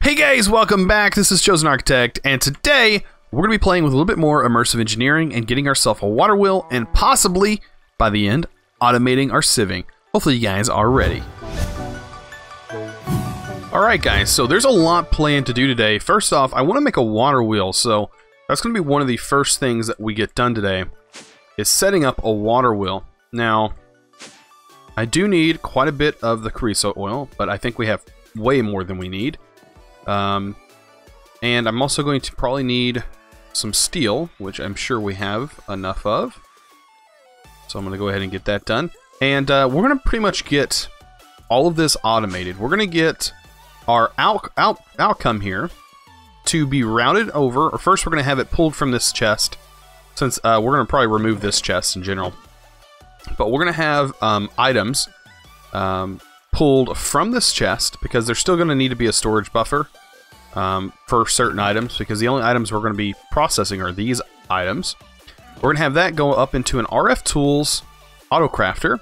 Hey guys, welcome back. This is ChosenArchitect, and today we're going to be playing with a little bit more immersive engineering and getting ourselves a water wheel, and possibly, by the end, automating our sieving. Hopefully you guys are ready. Alright guys, so there's a lot planned to do today. First off, I want to make a water wheel, so that's going to be one of the first things that we get done today, is setting up a water wheel. Now, I do need quite a bit of the creosote oil, but I think we have way more than we need. And I'm also going to probably need some steel, which I'm sure we have enough of. So I'm going to go ahead and get that done. And we're going to pretty much get all of this automated. We're going to get our outcome here to be routed over. Or first, we're going to have it pulled from this chest, since we're going to probably remove this chest in general. But we're going to have items pulled from this chest, because there's still going to need to be a storage buffer for certain items, because the only items we're going to be processing are these items. We're going to have that go up into an RF Tools auto crafter,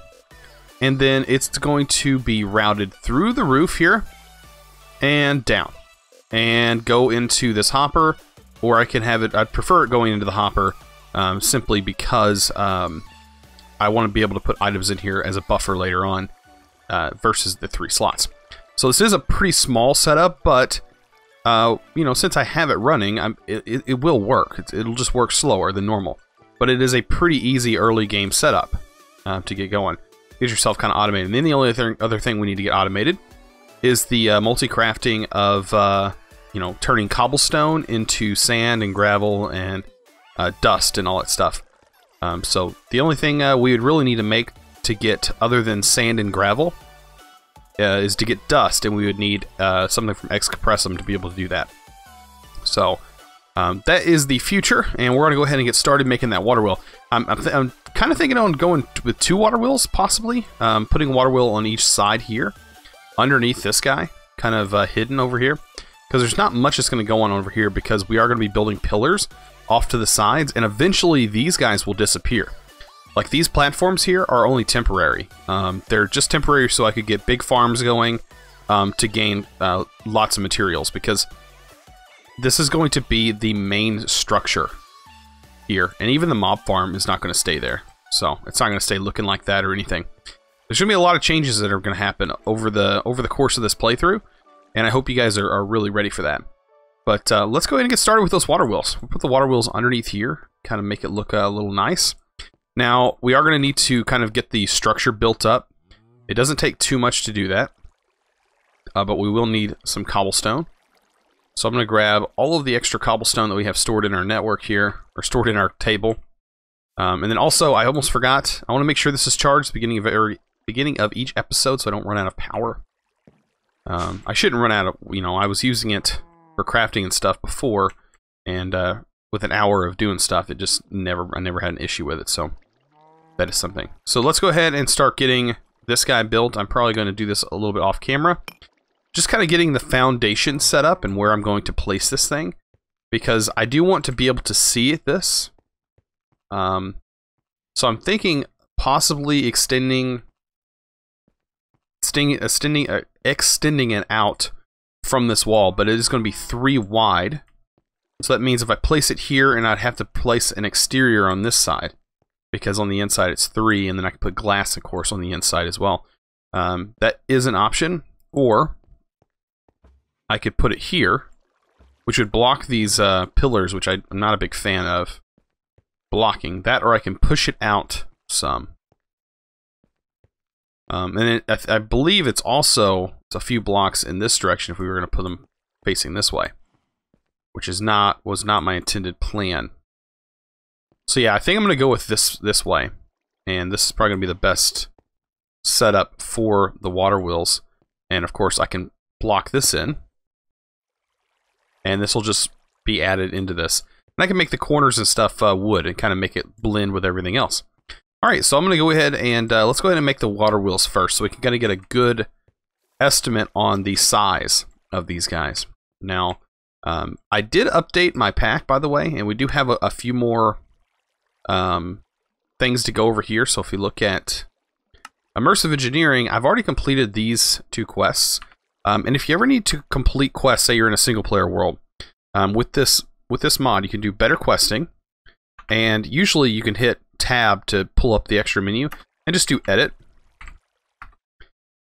and then it's going to be routed through the roof here and down and go into this hopper, or I can have it, I'd prefer it going into the hopper simply because I want to be able to put items in here as a buffer later on. Versus the 3 slots. So this is a pretty small setup, but you know, since I have it running, it will work. It'll just work slower than normal, but it is a pretty easy early game setup to get going. Get yourself kind of automated. And then the only other thing we need to get automated is the multi-crafting of you know, turning cobblestone into sand and gravel and dust and all that stuff. So the only thing we would really need to make to get, other than sand and gravel, is to get dust, and we would need something from Ex to be able to do that. So that is the future, and we're going to go ahead and get started making that water wheel. I'm kind of thinking on going with 2 water wheels, possibly. Putting a water wheel on each side here, underneath this guy, kind of hidden over here, because there's not much that's going to go on over here, because we are going to be building pillars off to the sides, and eventually these guys will disappear. Like, these platforms here are only temporary. They're just temporary so I could get big farms going to gain lots of materials, because this is going to be the main structure here. And even the mob farm is not going to stay there. So it's not going to stay looking like that or anything. There's going to be a lot of changes that are going to happen over the course of this playthrough, and I hope you guys are really ready for that. But let's go ahead and get started with those water wheels. We'll put the water wheels underneath here, kind of make it look a little nice. Now, we are going to need to kind of get the structure built up. It doesn't take too much to do that, but we will need some cobblestone. So I'm going to grab all of the extra cobblestone that we have stored in our network here, or stored in our table. And then also, I almost forgot, I want to make sure this is charged at the beginning of each episode so I don't run out of power. I shouldn't run out of, you know, I was using it for crafting and stuff before, and with an hour of doing stuff, it just I never had an issue with it, so that is something. So let's go ahead and start getting this guy built. I'm probably going to do this a little bit off camera. Just kind of getting the foundation set up and where I'm going to place this thing, because I do want to be able to see this. So I'm thinking possibly extending it out from this wall, but it is going to be 3 wide. So that means if I place it here, and I'd have to place an exterior on this side, because on the inside it's 3, and then I can put glass, of course, on the inside as well. That is an option, or I could put it here, which would block these pillars, which I'm not a big fan of blocking. That, or I can push it out some. And I believe it's also a few blocks in this direction if we were going to put them facing this way, which was not my intended plan. So yeah, I think I'm going to go with this way, and this is probably going to be the best setup for the water wheels. And of course, I can block this in, and this will just be added into this. And I can make the corners and stuff wood and kind of make it blend with everything else. All right, so I'm going to go ahead and let's go ahead and make the water wheels first, so we can kind of get a good estimate on the size of these guys. Now, I did update my pack, by the way, and we do have a few more things to go over here. So if you look at immersive engineering, I've already completed these 2 quests. And if you ever need to complete quests, say you're in a single player world, with this mod, you can do better questing, and usually you can hit tab to pull up the extra menu and just do edit.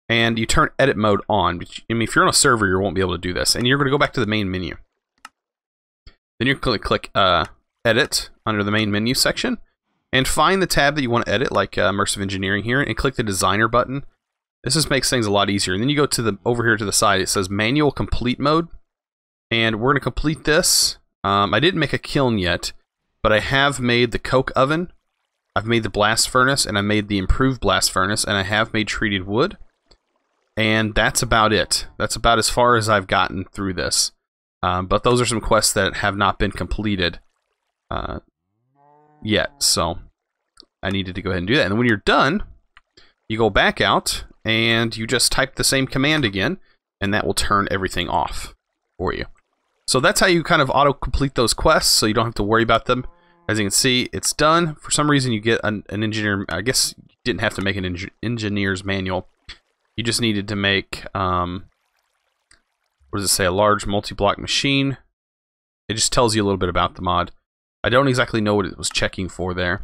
And you turn edit mode on. I mean, if you're on a server, you won't be able to do this. And you're going to go back to the main menu. Then you click edit under the main menu section and find the tab that you want to edit, like immersive engineering here, and click the designer button. This just makes things a lot easier. And then you go to the over here to the side. It says manual complete mode, and we're going to complete this. I didn't make a kiln yet, but I have made the coke oven. I've made the blast furnace, and I made the improved blast furnace, and I have made treated wood. And that's about it. That's about as far as I've gotten through this. But those are some quests that have not been completed yet. So I needed to go ahead and do that. And when you're done, you go back out and you just type the same command again, and that will turn everything off for you. So that's how you kind of auto-complete those quests, so you don't have to worry about them. As you can see, it's done. For some reason, you get an engineer. I guess you didn't have to make an engineer's manual. You just needed to make, what does it say, a large multi-block machine. It just tells you a little bit about the mod. I don't exactly know what it was checking for there.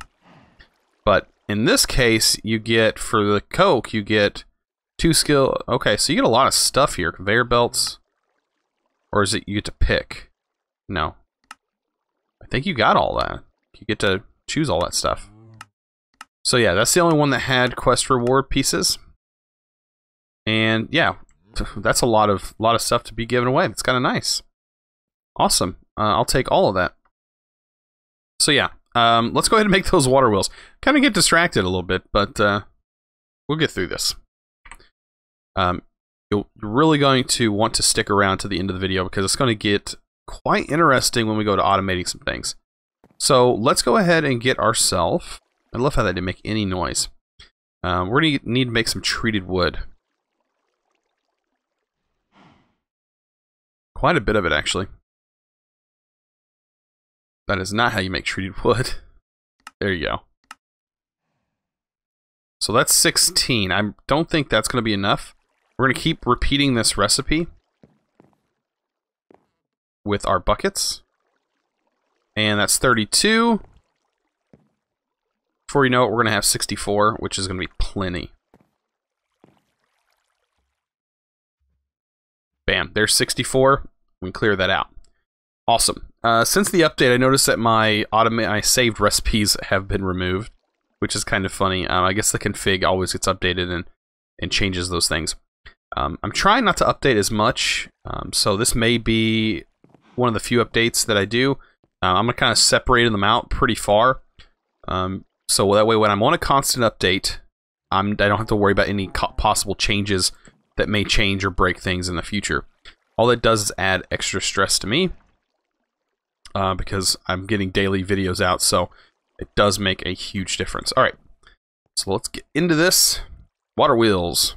But in this case, you get, for the coke, you get 2 skill. Okay, so you get a lot of stuff here. Conveyor belts. Or is it you get to pick? No. I think you got all that. You get to choose all that stuff. So yeah, that's the only one that had quest reward pieces. And yeah, that's a lot of stuff to be given away. It's kind of nice. Awesome. I'll take all of that. So yeah, let's go ahead and make those water wheels. Kind of get distracted a little bit, but we'll get through this. You're really going to want to stick around to the end of the video because it's going to get quite interesting when we go to automating some things. So let's go ahead and get ourselves. I love how that didn't make any noise. We're going to need to make some treated wood. Quite a bit of it, actually. That is not how you make treated wood. There you go. So that's 16. I don't think that's going to be enough. We're going to keep repeating this recipe with our buckets. And that's 32. Before you know it, we're going to have 64, which is going to be plenty. Bam, there's 64. We can clear that out. Awesome. Since the update, I noticed that my saved recipes have been removed, which is kind of funny. I guess the config always gets updated and changes those things. I'm trying not to update as much, so this may be one of the few updates that I do. I'm going to kind of separate them out pretty far, so that way when I'm on a constant update, I don't have to worry about any possible changes that may change or break things in the future. All that does is add extra stress to me, because I'm getting daily videos out, so it does make a huge difference. Alright, so let's get into this. Water wheels.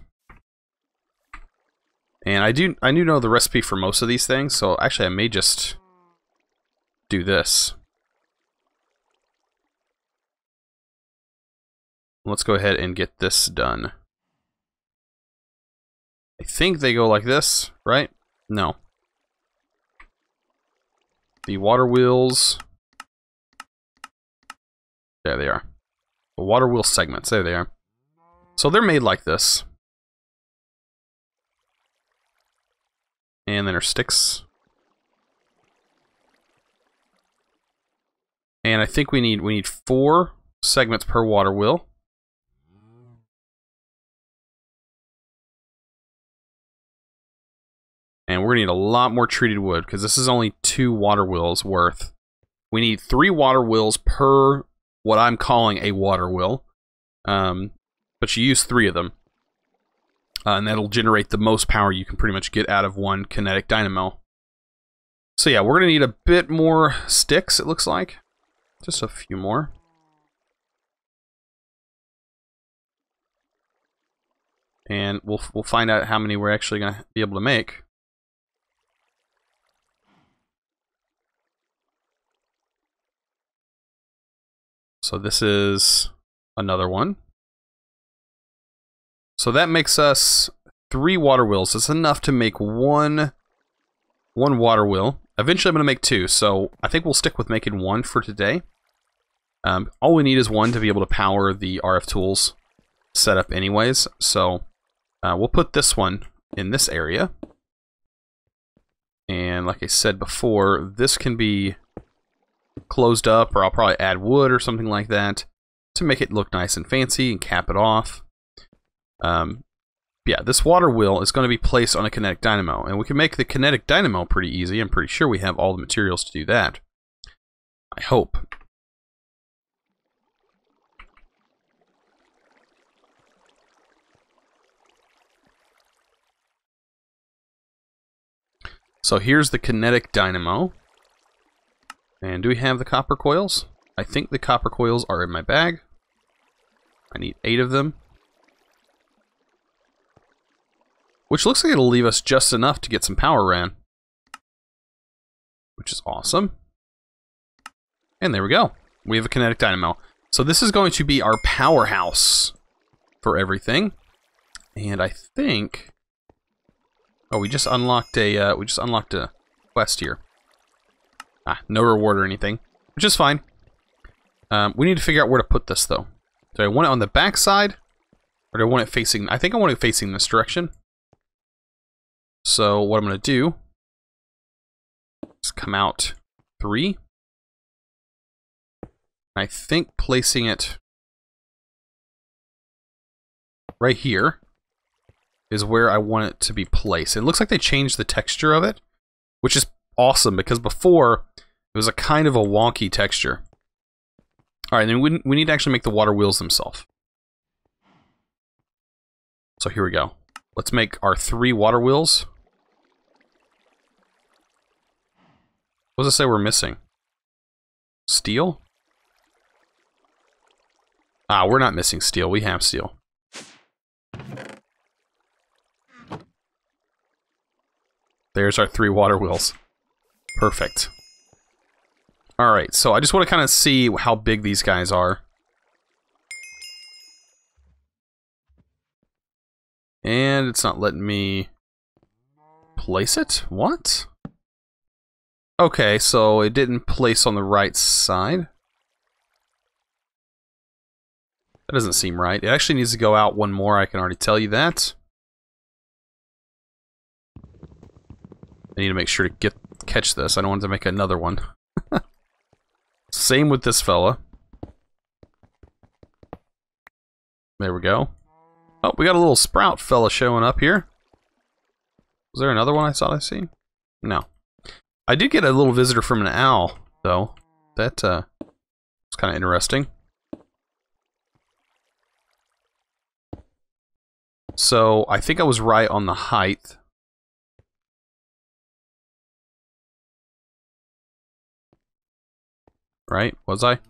And I do know the recipe for most of these things, so actually I may just do this. Let's go ahead and get this done. I think they go like this, right? No. The water wheels. There they are. The water wheel segments. There they are. So they're made like this. And then our sticks. And I think we need 4 segments per water wheel. And we're going to need a lot more treated wood, because this is only 2 water wheels worth. We need 3 water wheels per what I'm calling a water wheel. But you use 3 of them. And that'll generate the most power you can pretty much get out of one kinetic dynamo. So yeah, we're going to need a bit more sticks, it looks like. Just a few more. And we'll find out how many we're actually going to be able to make. So this is another one. So that makes us 3 water wheels. It's enough to make one water wheel. Eventually I'm going to make 2, so I think we'll stick with making 1 for today. All we need is 1 to be able to power the RF tools setup anyways, so we'll put this one in this area. And like I said before, this can be closed up, or I'll probably add wood or something like that to make it look nice and fancy and cap it off. Yeah, this water wheel is going to be placed on a kinetic dynamo, and we can make the kinetic dynamo pretty easy. I'm pretty sure we have all the materials to do that. I hope. So here's the kinetic dynamo. And do we have the copper coils? I think the copper coils are in my bag. I need 8 of them. Which looks like it'll leave us just enough to get some power ran. Which is awesome. And there we go. We have a kinetic dynamo. So this is going to be our powerhouse for everything. And I think... Oh, we just unlocked a quest here. No reward or anything, which is fine. We need to figure out where to put this though. Do I want it on the back side, or do I want it facing? I think I want it facing this direction. So what I'm going to do is come out 3. I think placing it right here is where I want it to be placed. It looks like they changed the texture of it, which is awesome, because before it was a kind of a wonky texture. Alright, then we need to actually make the water wheels themselves. So here we go. Let's make our 3 water wheels. What does it say we're missing? Steel? Ah, we're not missing steel. We have steel. There's our 3 water wheels. Perfect. Alright, so I just want to kind of see how big these guys are. And it's not letting me place it? What? Okay, so it didn't place on the right side. That doesn't seem right. It actually needs to go out 1 more, I can already tell you that. I need to make sure to catch this. I don't want to make another one. Same with this fella. There we go. Oh, we got a little sprout fella showing up here. Was there another one I thought I seen? No. I did get a little visitor from an owl, though. That was kind of interesting. So, I think I was right on the height. Right? Was I?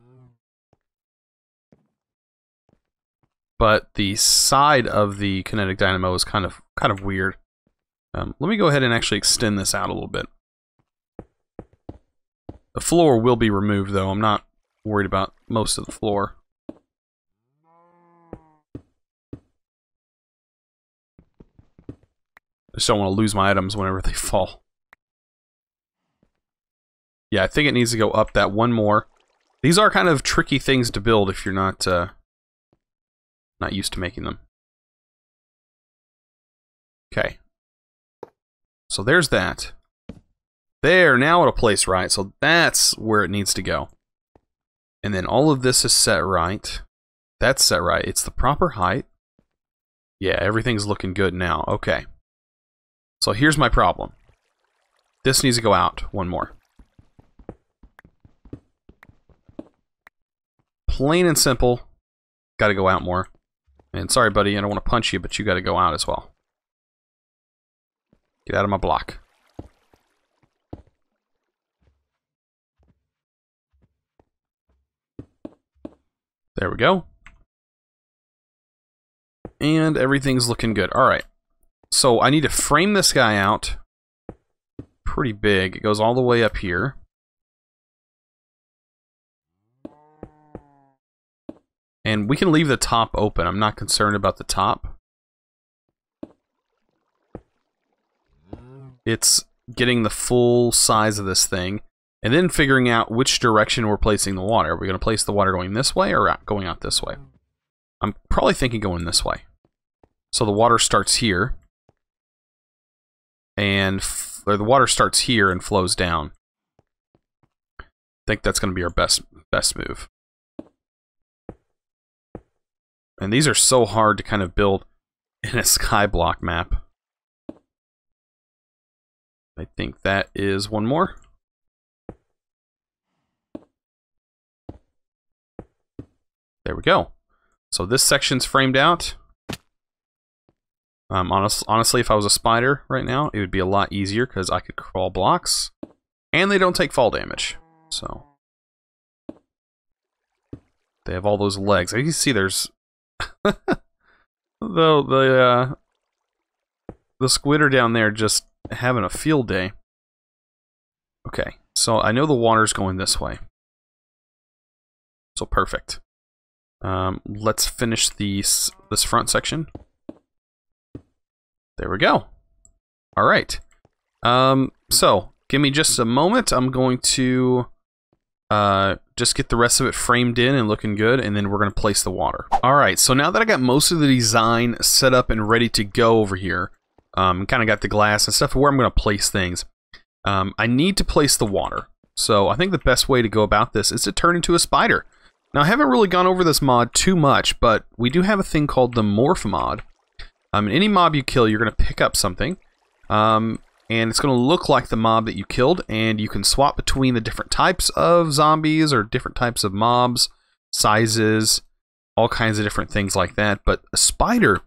But the side of the kinetic dynamo is kind of weird. Let me go ahead and actually extend this out a little bit. The floor will be removed, though. I'm not worried about most of the floor. I just don't want to lose my items whenever they fall. Yeah, I think it needs to go up that 1 more. These are kind of tricky things to build if you're not used to making them. Okay. So there's that. There, now it'll place right. So that's where it needs to go. And then all of this is set right. That's set right. It's the proper height. Yeah, everything's looking good now. Okay. So here's my problem. This needs to go out 1 more. Plain and simple. Got to go out more. And sorry, buddy, I don't want to punch you, but you got to go out as well. Get out of my block. There we go. And everything's looking good. Alright. So I need to frame this guy out pretty big. It goes all the way up here. And we can leave the top open. I'm not concerned about the top. It's getting the full size of this thing, and then figuring out which direction we're placing the water. Are we going to place the water going this way or going out this way? I'm probably thinking going this way. So the water starts here, and the water starts here and flows down. I think that's going to be our best move. And these are so hard to kind of build in a skyblock map. I think that is one more. There we go. So this section's framed out. Honestly, if I was a spider right now, it would be a lot easier because I could crawl blocks, and they don't take fall damage. So they have all those legs. As you can see, there's the squid are down there just having a field day. Okay, so I know the water's going this way. So perfect. Let's finish this front section. There we go. All right. So give me just a moment. I'm going to just get the rest of it framed in and looking good, and then we're going to place the water. All right. So now that I got most of the design set up and ready to go over here, kind of got the glass and stuff where I'm going to place things, I need to place the water. So I think the best way to go about this is to turn into a spider. Now, I haven't really gone over this mod too much, but we do have a thing called the morph mod. Any mob you kill, you're going to pick up something, and it's going to look like the mob that you killed, and you can swap between the different types of zombies or different types of mobs, sizes, all kinds of different things like that. But a spider,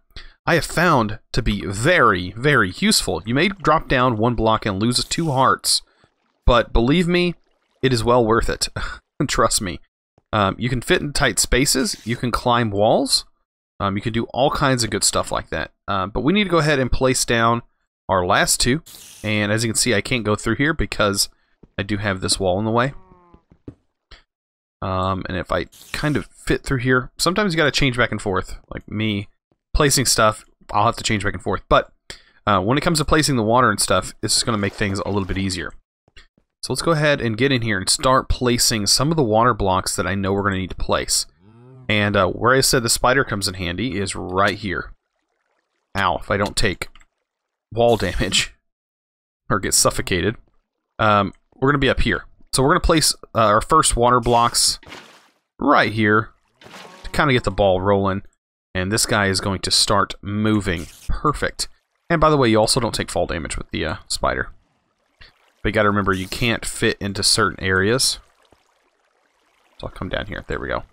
I have found to be very, very useful. You may drop down one block and lose 2 hearts, but believe me, it is well worth it. Trust me. You can fit in tight spaces, you can climb walls, you can do all kinds of good stuff like that. But we need to go ahead and place down our last 2, and as you can see, I can't go through here because I do have this wall in the way. And if I kind of fit through here, sometimes you got to change back and forth, like me placing stuff, I'll have to change back and forth. But when it comes to placing the water and stuff, this is going to make things a little bit easier. So let's go ahead and get in here and start placing some of the water blocks that I know we're going to need to place. And where I said the spider comes in handy is right here. Ow, if I don't take wall damage or get suffocated, we're going to be up here. So we're going to place our first water blocks right here to kind of get the ball rolling. And this guy is going to start moving. Perfect. And by the way, you also don't take fall damage with the spider. But you got to remember, you can't fit into certain areas. So I'll come down here. There we go.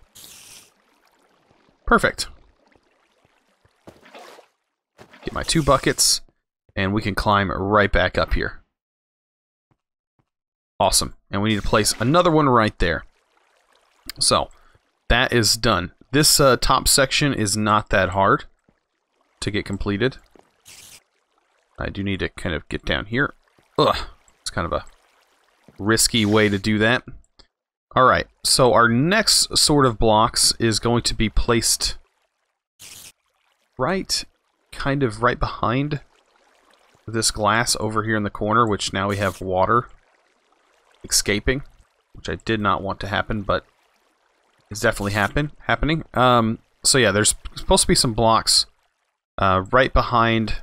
Perfect. Get my 2 buckets, and we can climb right back up here. Awesome. And we need to place another one right there. So, that is done. This top section is not that hard to get completed. I do need to kind of get down here. Ugh. It's kind of a risky way to do that. Alright, so our next sort of blocks is going to be placed kind of right behind this glass over here in the corner, which now we have water escaping, which I did not want to happen, but it's definitely happening. So yeah, there's supposed to be some blocks right behind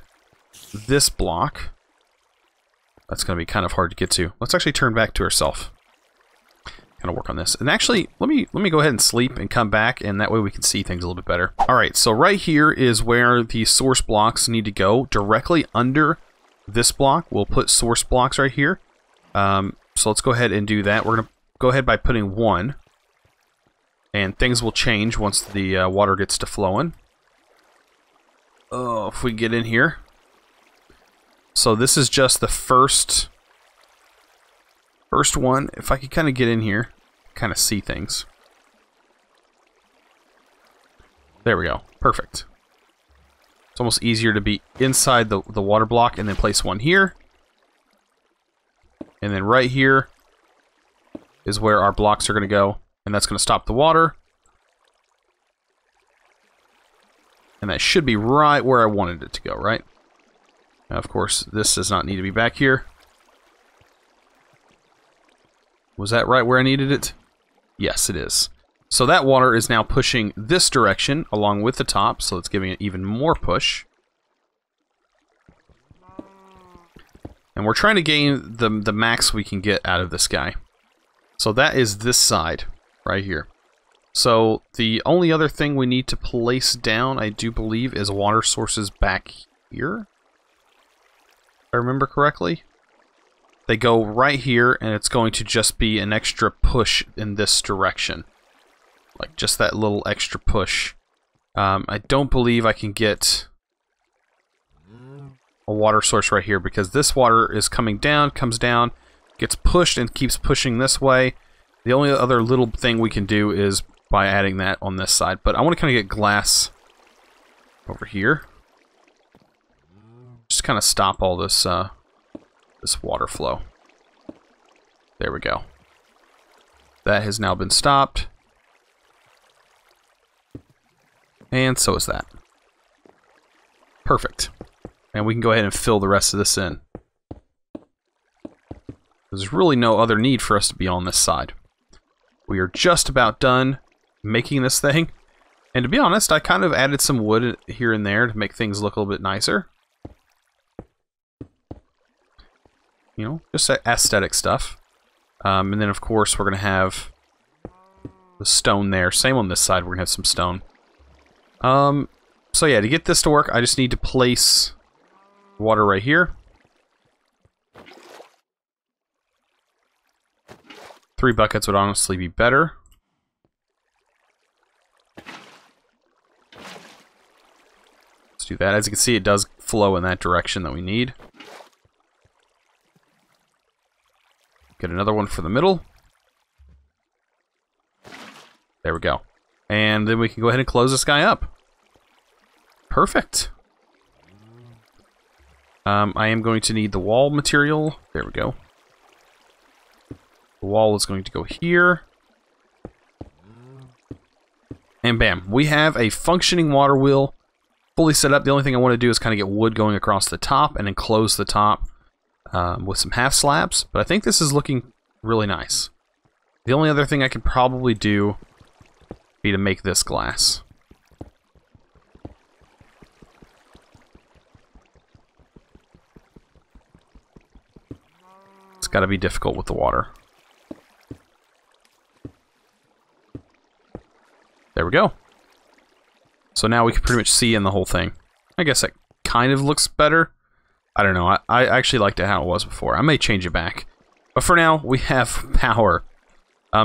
this block. That's going to be kind of hard to get to. Let's actually turn back to ourselves. Kind of work on this. And actually, let me go ahead and sleep and come back, and that way we can see things a little bit better. Alright, so right here is where the source blocks need to go. Directly under this block, we'll put source blocks right here. So let's go ahead and do that. We're going to go ahead by putting 1. And things will change once the water gets to flowing. Oh, if we get in here. So this is just the first one. If I could kind of get in here, kind of see things. There we go. Perfect. It's almost easier to be inside the water block and then place one here. And then right here is where our blocks are going to go. And that's going to stop the water. And that should be right where I wanted it to go, right? Of course, this does not need to be back here. Was that right where I needed it? Yes, it is. So that water is now pushing this direction along with the top, so it's giving it even more push. And we're trying to gain the max we can get out of this guy. So that is this side right here. So the only other thing we need to place down, I do believe, is water sources back here. If I remember correctly. They go right here, and it's going to just be an extra push in this direction. Like, just that little extra push. I don't believe I can get a water source right here, because this water is coming down, comes down, gets pushed, and keeps pushing this way. The only other little thing we can do is by adding that on this side. But I want to kind of get glass over here. Just kind of stop all this, this water flow. There we go. That has now been stopped. And so is that. Perfect. And we can go ahead and fill the rest of this in. There's really no other need for us to be on this side. We are just about done making this thing. And to be honest, I kind of added some wood here and there to make things look a little bit nicer. You know, just aesthetic stuff. And then, of course, we're going to have the stone there. Same on this side, we're going to have some stone. So yeah, to get this to work, I just need to place water right here. 3 buckets would honestly be better. Let's do that. As you can see, it does flow in that direction that we need. Get another one for the middle. There we go. And then we can go ahead and close this guy up. Perfect. I am going to need the wall material. There we go. The wall is going to go here. And bam, we have a functioning water wheel fully set up. The only thing I want to do is kind of get wood going across the top and then close the top with some half slabs. But I think this is looking really nice. The only other thing I could probably do would be to make this glass. It's got to be difficult with the water. There we go. So now we can pretty much see in the whole thing. I guess that kind of looks better. I don't know. I actually liked it how it was before. I may change it back. But for now, we have power.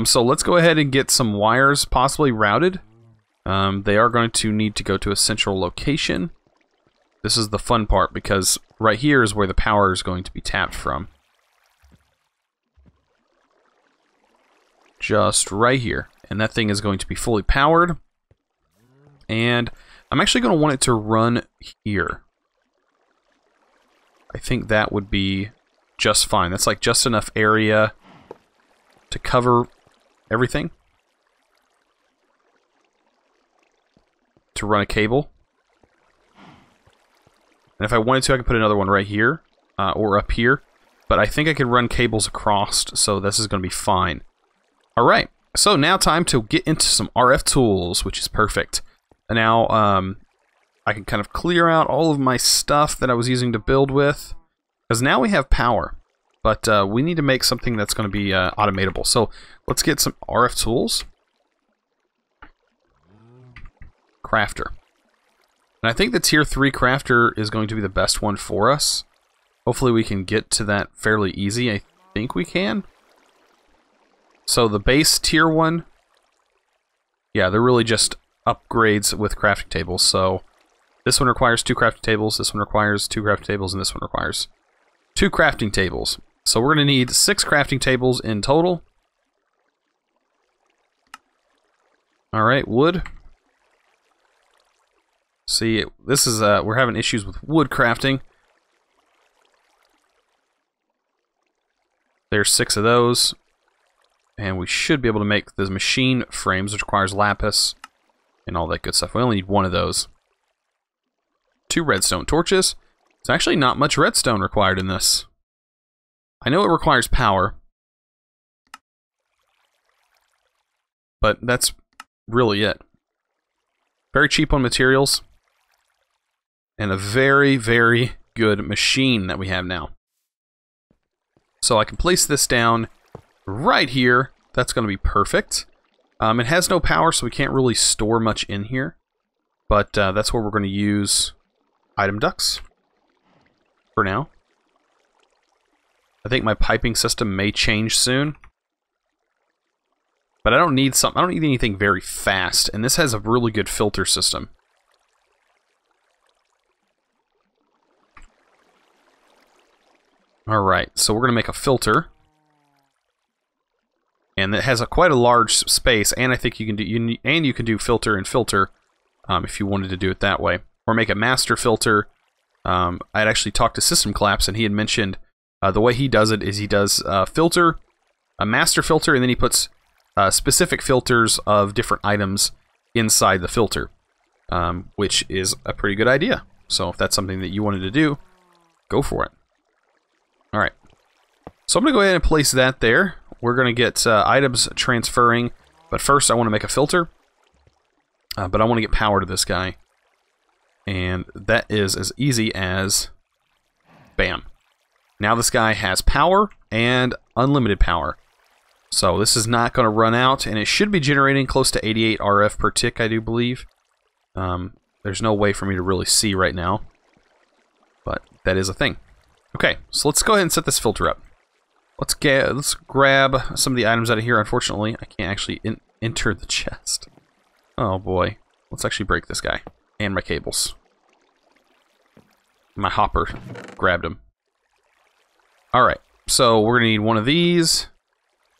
So let's go ahead and get some wires possibly routed. They are going to need to go to a central location. This is the fun part because right here is where the power is going to be tapped from. Just right here. And that thing is going to be fully powered. And I'm actually going to want it to run here. I think that would be just fine. That's like just enough area to cover everything. To run a cable. And if I wanted to, I could put another one right here. Or up here. But I think I could run cables across, so this is going to be fine. Alright, so now time to get into some RF tools, which is perfect. And now, I can kind of clear out all of my stuff that I was using to build with. Because now we have power. But we need to make something that's going to be automatable. So let's get some RF tools. Crafter. And I think the tier 3 crafter is going to be the best one for us. Hopefully we can get to that fairly easy. I think we can. So the base tier 1, yeah, they're really just upgrades with crafting tables. So this one requires 2 crafting tables, this one requires 2 crafting tables, and this one requires 2 crafting tables. So we're going to need 6 crafting tables in total. Alright, wood. See, this is, we're having issues with wood crafting. There's 6 of those. And we should be able to make the machine frames, which requires lapis and all that good stuff. We only need 1 of those. 2 redstone torches. There's actually not much redstone required in this. I know it requires power, but that's really it. Very cheap on materials, and a very, very good machine that we have now. So I can place this down right here. That's going to be perfect. It has no power, so we can't really store much in here, but that's where we're going to use item ducts for now. I think my piping system may change soon. But I don't need anything very fast, and this has a really good filter system. Alright, so we're going to make a filter. And it has quite a large space, and I think you can do filter and filter if you wanted to do it that way. Or make a master filter. I'd actually talked to System Collapse, and he had mentioned the way he does it is he does filter, a master filter, and then he puts specific filters of different items inside the filter, which is a pretty good idea. So if that's something that you wanted to do, go for it. Alright, so I'm going to go ahead and place that there. We're going to get items transferring, but first I want to make a filter, but I want to get power to this guy, and that is as easy as bam. Now this guy has power and unlimited power. So this is not going to run out, and it should be generating close to 88 RF per tick, I do believe. There's no way for me to really see right now, but that is a thing. Okay, so let's go ahead and set this filter up. Let's grab some of the items out of here. Unfortunately, I can't actually enter the chest. Oh boy. Let's actually break this guy. And my cables. My hopper grabbed him. Alright, so we're going to need one of these.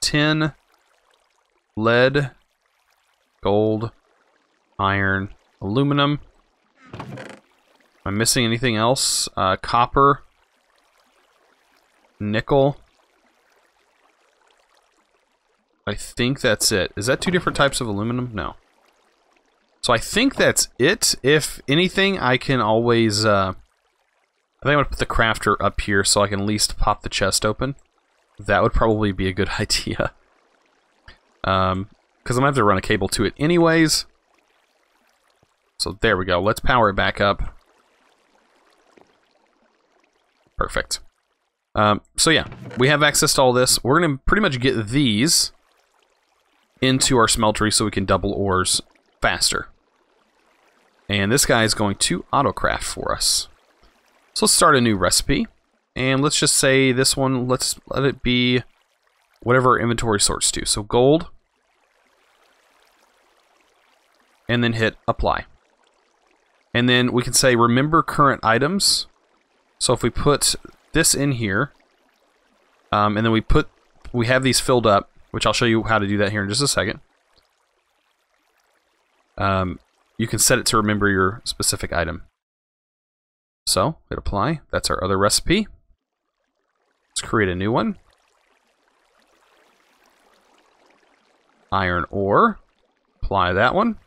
Tin, lead, gold, iron, aluminum. Am I missing anything else? Copper, nickel. I think that's it. Is that two different types of aluminum? No. So I think that's it. If anything, I can always... I think I'm going to put the crafter up here so I can at least pop the chest open. That would probably be a good idea. Because I'm going to have to run a cable to it anyways. So there we go. Let's power it back up. Perfect. So yeah, we have access to all this. We're going to pretty much get these into our smeltery so we can double ores faster. And this guy is going to autocraft for us. So let's start a new recipe, and let's just say this one, let's let it be whatever our inventory sorts to. So gold, and then hit apply. And then we can say remember current items. So if we put this in here, and then we have these filled up, which I'll show you how to do that here in just a second. You can set it to remember your specific item. So, hit apply. That's our other recipe. Let's create a new one. Iron ore. Apply that one.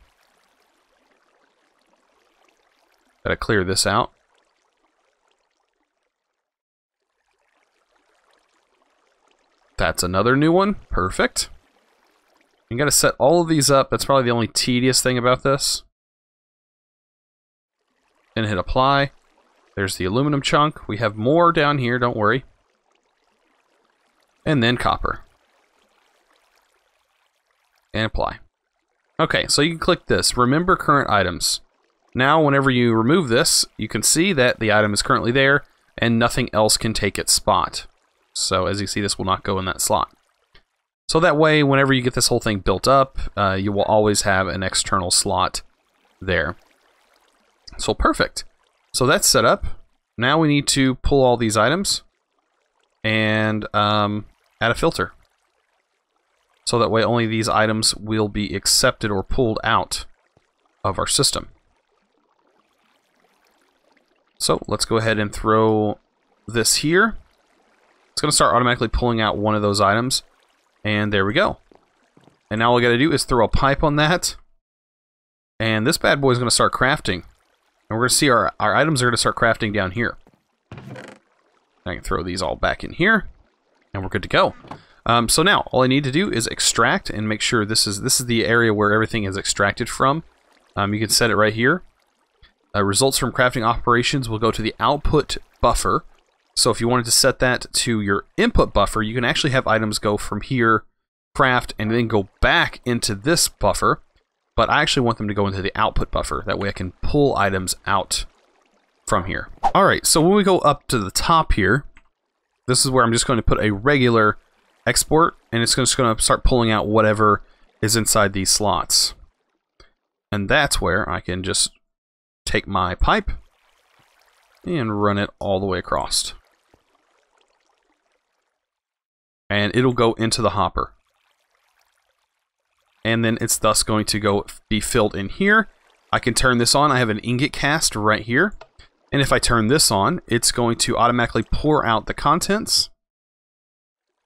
Gotta clear this out. That's another new one. Perfect. You gotta set all of these up. That's probably the only tedious thing about this. And hit apply. There's the aluminum chunk. We have more down here, don't worry. And then copper. And apply. Okay, so you can click this. Remember current items. Now, whenever you remove this, you can see that the item is currently there, and nothing else can take its spot. So, as you see, this will not go in that slot. So that way, whenever you get this whole thing built up, you will always have an external slot there. So, perfect. So that's set up. Now we need to pull all these items and add a filter. So that way only these items will be accepted or pulled out of our system. So let's go ahead and throw this here. It's going to start automatically pulling out one of those items. And there we go. And now all we got to do is throw a pipe on that. And this bad boy is going to start crafting. And we're going to see our items are going to start crafting down here. I can throw these all back in here, and we're good to go. So now, all I need to do is extract and make sure this is the area where everything is extracted from. You can set it right here. Results from crafting operations will go to the output buffer. So if you wanted to set that to your input buffer, you can actually have items go from here, craft, and then go back into this buffer. But I actually want them to go into the output buffer. That way I can pull items out from here. Alright, so when we go up to the top here, this is where I'm just going to put a regular export, and it's just going to start pulling out whatever is inside these slots. And that's where I can just take my pipe and run it all the way across. And it'll go into the hopper. And then it's thus going to be filled in here. I can turn this on. I have an ingot cast right here. And if I turn this on, it's going to automatically pour out the contents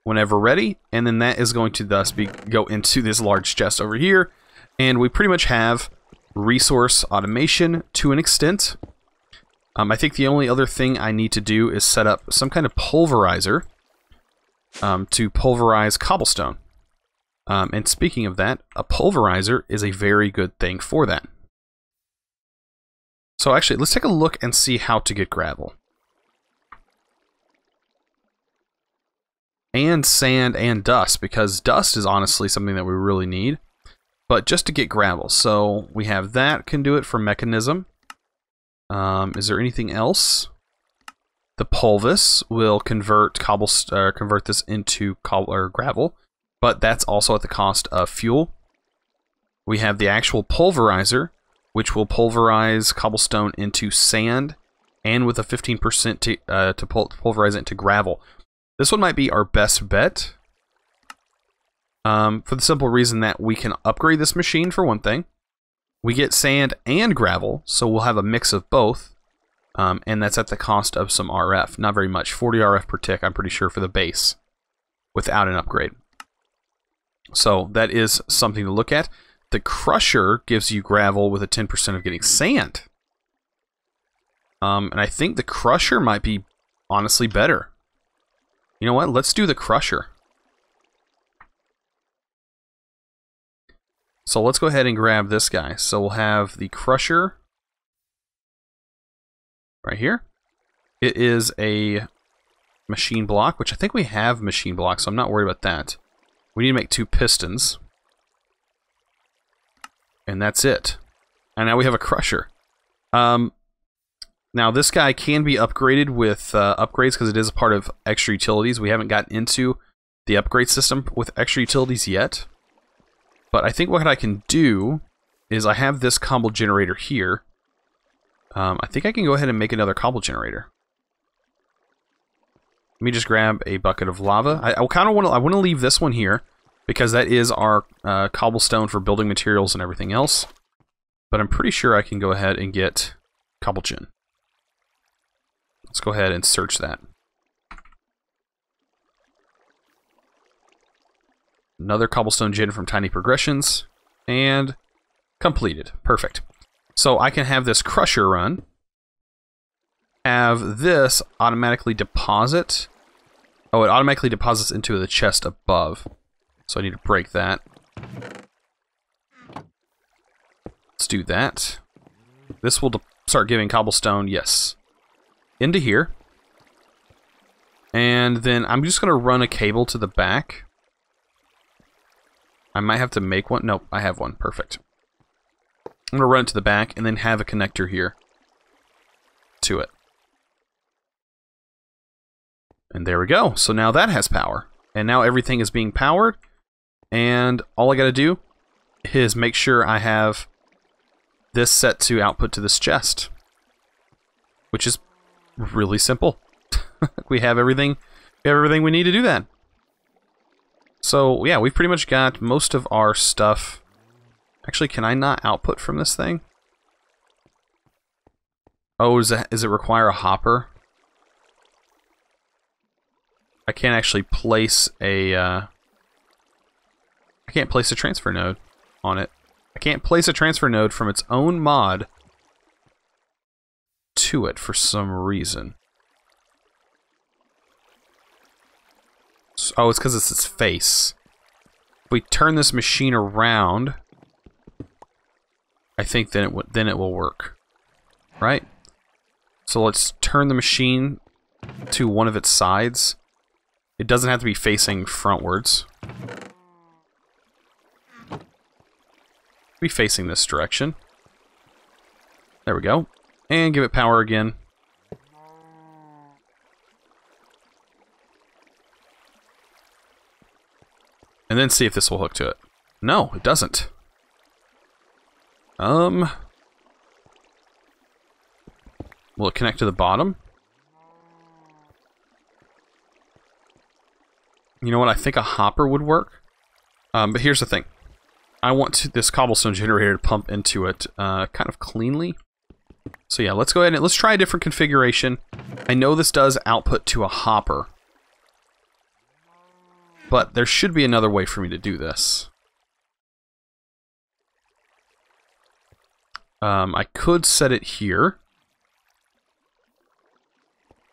whenever ready. And then that is going to thus go into this large chest over here. And we pretty much have resource automation to an extent. I think the only other thing I need to do is set up some kind of pulverizer to pulverize cobblestone. And speaking of that, a pulverizer is a very good thing for that. So actually, let's take a look and see how to get gravel. And sand and dust, because dust is honestly something that we really need. But just to get gravel, so we have that, can do it for mechanism. Is there anything else? The pulvis will convert this into gravel, but that's also at the cost of fuel. We have the actual pulverizer, which will pulverize cobblestone into sand, and with a 15% to pulverize it into gravel. This one might be our best bet, for the simple reason that we can upgrade this machine for one thing. We get sand and gravel, so we'll have a mix of both, and that's at the cost of some RF. Not very much, 40 RF per tick, I'm pretty sure, for the base, without an upgrade. So that is something to look at. The crusher gives you gravel with a 10% of getting sand. And I think the crusher might be honestly better. You know what? Let's do the crusher. So let's go ahead and grab this guy. So we'll have the crusher right here. It is a machine block, which I think we have machine blocks, so I'm not worried about that. We need to make 2 pistons. And that's it. And now we have a crusher. Now this guy can be upgraded with upgrades because it is a part of extra utilities. We haven't gotten into the upgrade system with extra utilities yet. But I think what I can do is I have this cobble generator here. I think I can go ahead and make another cobble generator. Let me just grab a bucket of lava. I kind of want to leave this one here because that is our cobblestone for building materials and everything else. But I'm pretty sure I can go ahead and get cobblegen. Let's go ahead and search that. Another cobblestone gen from Tiny Progressions, and completed. Perfect. So I can have this crusher run, have this automatically deposit. Oh, it automatically deposits into the chest above. So I need to break that. Let's do that. This will start giving cobblestone, yes, into here. And then I'm just going to run a cable to the back. I might have to make one. Nope, I have one. Perfect. I'm going to run it to the back and then have a connector here to it. And there we go. So now that has power. And now everything is being powered. And all I got to do is make sure I have this set to output to this chest. Which is really simple. We have everything we need to do that. So, yeah, we've pretty much got most of our stuff. Actually, can I not output from this thing? Oh, does it require a hopper? I can't actually place a... I can't place a transfer node on it. I can't place a transfer node from its own mod to it for some reason. Oh, it's because it's its face. If we turn this machine around, I think then it will work. Right? So let's turn the machine to one of its sides. It doesn't have to be facing frontwards. Be facing this direction. There we go. And give it power again. And then see if this will hook to it. No, it doesn't. Will it connect to the bottom? You know what? I think a hopper would work. But here's the thing. I want this cobblestone generator to pump into it kind of cleanly. So yeah, let's go ahead and let's try a different configuration. I know this does output to a hopper. But there should be another way for me to do this. I could set it here.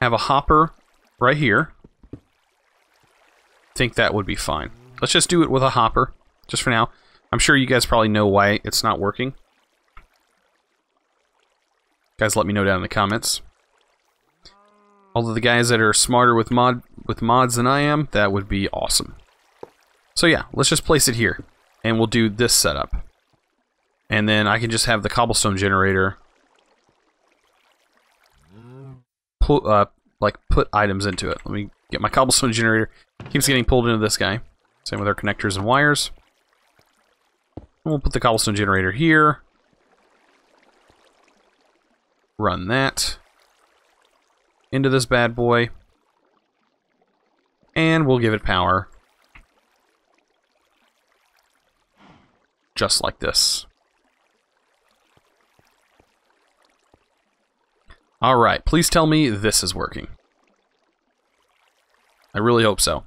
Have a hopper right here. Think that would be fine. Let's just do it with a hopper, just for now. I'm sure you guys probably know why it's not working. Guys, let me know down in the comments. All of the guys that are smarter with mods than I am, that would be awesome. So yeah, let's just place it here, and we'll do this setup. And then I can just have the cobblestone generator put items into it. Let me get my cobblestone generator. Keeps getting pulled into this guy. Same with our connectors and wires. And we'll put the cobblestone generator here. Run that into this bad boy. And we'll give it power. Just like this. Alright, please tell me this is working. I really hope so.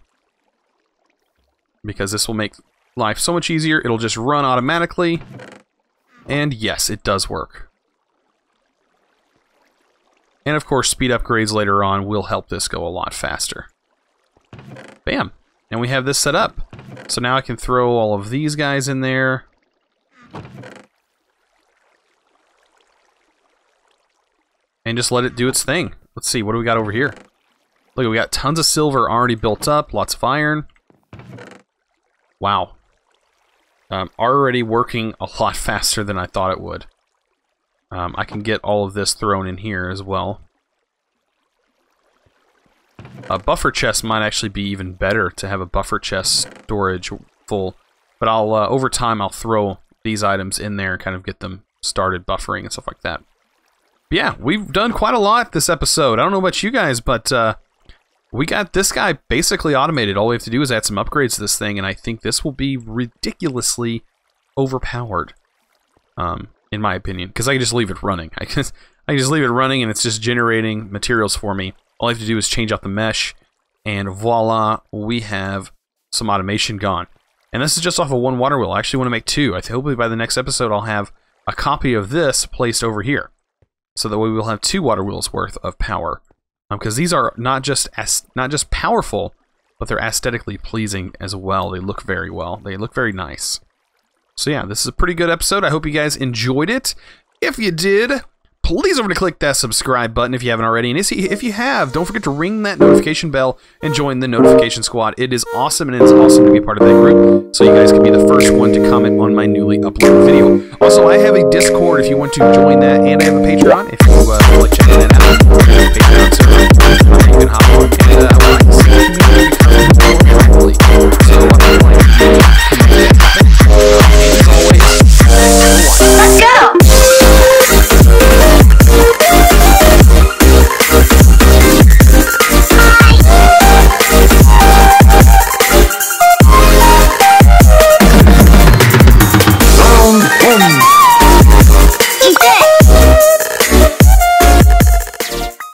Because this will make life so much easier. It'll just run automatically. And yes, it does work. And of course, speed upgrades later on will help this go a lot faster. Bam! And we have this set up. So now I can throw all of these guys in there. And just let it do its thing. Let's see, what do we got over here? Look, we got tons of silver already built up, lots of iron. Wow. Already working a lot faster than I thought it would. I can get all of this thrown in here as well. A buffer chest might actually be even better to have a buffer chest storage full. But I'll over time I'll throw these items in there and kind of get them started buffering and stuff like that. But yeah, we've done quite a lot this episode. I don't know about you guys, but we got this guy basically automated. All we have to do is add some upgrades to this thing, and I think this will be ridiculously overpowered, in my opinion, because I can just leave it running. I can just leave it running, and it's just generating materials for me. All I have to do is change out the mesh, and voila, we have some automation gone. And this is just off of one Waterwheel. I actually want to make two. I hopefully by the next episode I'll have a copy of this placed over here. So that way we'll have two Waterwheels worth of power. Because these are not just powerful, but they're aesthetically pleasing as well. They look very well. They look very nice. So yeah, this is a pretty good episode. I hope you guys enjoyed it. If you did, please remember to click that subscribe button if you haven't already. And if you have, don't forget to ring that notification bell and join the notification squad. It is awesome, and it is awesome to be a part of that group, so you guys can be the first one to comment on my newly uploaded video. Also, I have a Discord if you want to join that, and I have a Patreon if you